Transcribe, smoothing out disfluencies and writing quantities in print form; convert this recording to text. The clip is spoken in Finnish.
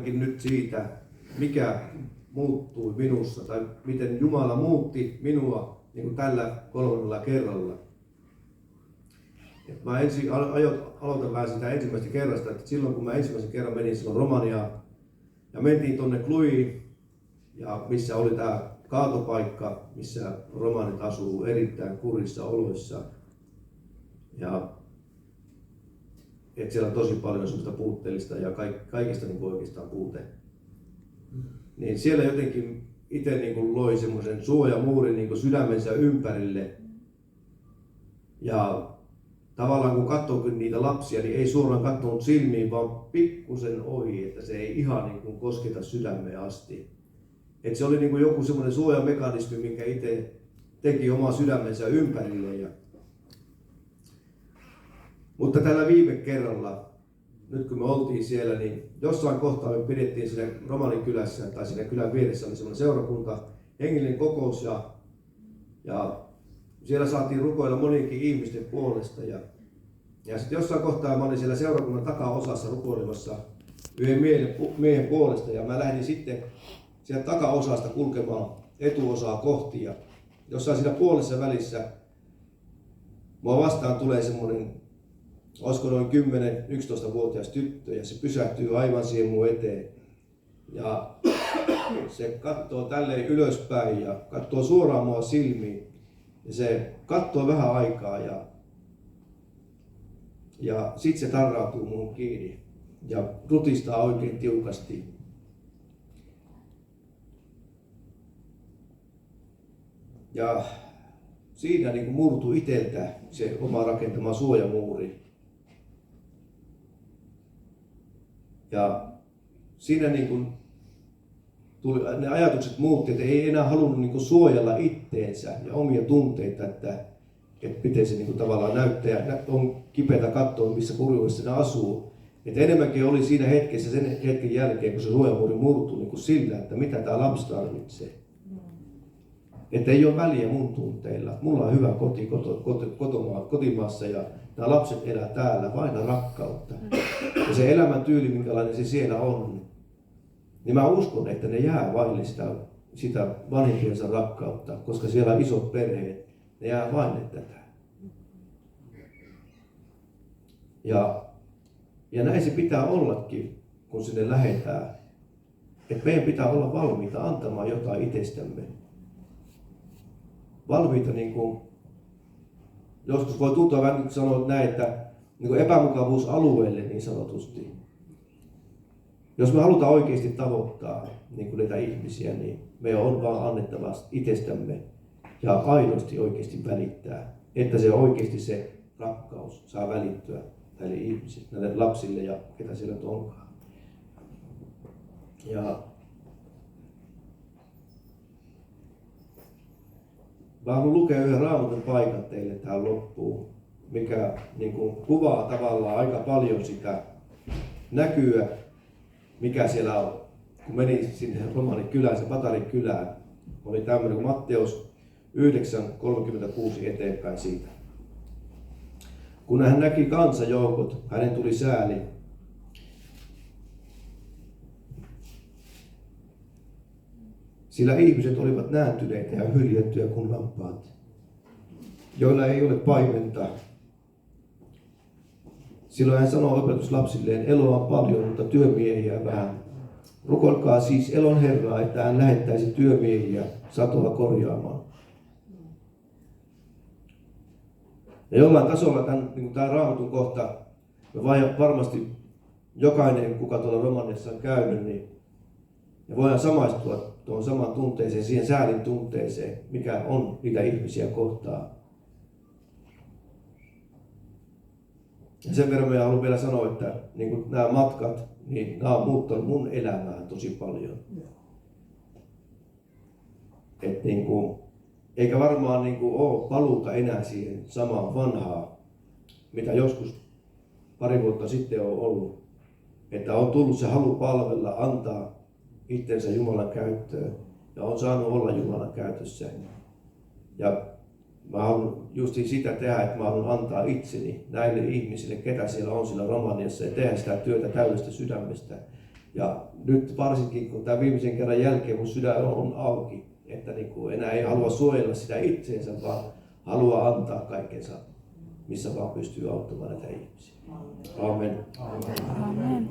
Nyt siitä, mikä muuttui minussa tai miten Jumala muutti minua niin kuin tällä 3. kerralla. Mä ensin aloitan vähän sitä ensimmäistä kerrasta, että silloin kun mä ensimmäisen kerran menin silloin Romaniaan ja mentiin tuonne Clujiin, ja missä oli tämä kaatopaikka, missä romanit asuu erittäin kurissa oloissa. Ja että siellä on tosi paljon semmoista puutteellista ja kaikesta niin oikeastaan puute. Niin siellä jotenkin itse niin loi semmoisen suojamuurin niin sydämensä ympärille. Ja tavallaan kun katsoo niitä lapsia, niin ei suoraan katsonut silmiin, vaan pikkusen ohi, että se ei ihan niin kosketa sydämeen asti. Että se oli niin joku semmoinen suojamekanismi, minkä itse teki omaa sydämensä ympärille. Mutta tällä viime kerralla, nyt kun me oltiin siellä, niin jossain kohtaa me pidettiin siinä Romanin kylässä, tai siinä kylän vieressä oli semmoinen seurakunta, hengellinen kokous, ja siellä saatiin rukoilla monienkin ihmisten puolesta. Ja sitten jossain kohtaa mä olin siellä seurakunnan takaosassa rukoilemassa yhden miehen puolesta, ja mä lähdin sitten sieltä takaosasta kulkemaan etuosaa kohti, ja jossain siinä puolessa välissä mua vastaan tulee semmoinen, olisiko noin 10-11-vuotias tyttö, ja se pysähtyy aivan siihen mun eteen. Ja se katsoo tälleen ylöspäin ja katsoo suoraan mua silmiin. Ja se katsoo vähän aikaa ja sit se tarrautuu mun kiinni ja rutistaa oikein tiukasti. Ja siinä niin kuin murtui itseltä se oma rakentama suojamuuri. Ja siinä niin kuin tuli, ne ajatukset muutti, että ei enää halunnut niin kuin suojella itteensä ja omia tunteita, että miten se niin kuin tavallaan näyttää ja on kipeätä katsoa, missä kurjuudessa ne asuu. Että enemmänkin oli siinä hetkessä, sen hetken jälkeen, kun se suojamuuri murtui niin kuin sillä, että mitä tämä lapsi tarvitsee. Että ei ole väliä mun tunteilla. Mulla on hyvä koti kotimaassa ja nämä lapset elää täällä vain rakkautta. Ja se elämäntyyli, minkälainen se siellä on, niin mä uskon, että ne jää vaille sitä vanhempiensa rakkautta, koska siellä on isot perheet, ne jää vaille tätä. Ja näin se pitää ollakin, kun sinne lähdetään. Että meidän pitää olla valmiita antamaan jotain itsestämme. Valmiita niin kuin, joskus voi tuntua vähän niin sanoa näin, että niin kuin epämukavuusalueelle niin sanotusti. Jos me halutaan oikeasti tavoittaa niin kuin näitä ihmisiä, niin meidän on vaan annettava itsestämme ja aidosti oikeasti välittää, että se oikeasti se rakkaus saa välittyä näille ihmisille, näille lapsille ja ketä siellä nyt onkaan. Ja mä haluan lukea yhden Raamatun paikan teille tähän loppuun, mikä niin kuin kuvaa tavallaan aika paljon sitä näkyä, mikä siellä on. Kun menin sinne Romanin kylään, se Patarin kylään, oli tämmöinen kuin Matteus 9:36 eteenpäin siitä. Kun hän näki kansajoukot, hänen tuli sääli. Sillä ihmiset olivat nääntyneitä ja hyljättyjä kuin lampaat, joilla ei ole paimenta. Silloin hän sanoi opetuslapsilleen, eloa on paljon, mutta työmiehiä vähän. Rukoilkaa siis elon Herraa, että hän lähettäisi työmiehiä satoa korjaamaan. Ja jollain tasolla niin tämä Raamatun kohta, varmasti jokainen, kuka tuolla Romaniassa on käynyt, niin ja voidaan samaistua tuohon samaan tunteeseen, siihen säälin tunteeseen, mikä on niitä ihmisiä kohtaan. Ja sen verran minä haluan vielä sanoa, että niin kuin nämä matkat, niin nämä on muuttanut mun elämään tosi paljon. Et niin kuin, eikä varmaan niin kuin ole paluuta enää siihen samaan vanhaan, mitä joskus pari vuotta sitten on ollut. Että on tullut se halu palvella, antaa itsensä Jumalan käyttöön ja on saanut olla Jumalan käytössä. Ja mä haluan just sitä tehdä, että mä haluan antaa itseni näille ihmisille, ketä siellä on siellä Romaniassa ja tehdä sitä työtä täydestä sydämestä. Ja nyt varsinkin, kun tämän viimeisen kerran jälkeen mun sydän on auki, että niin kuin enää ei halua suojella sitä itseensä, vaan haluaa antaa kaikkensa, missä vaan pystyy auttamaan näitä ihmisiä. Amen. Amen.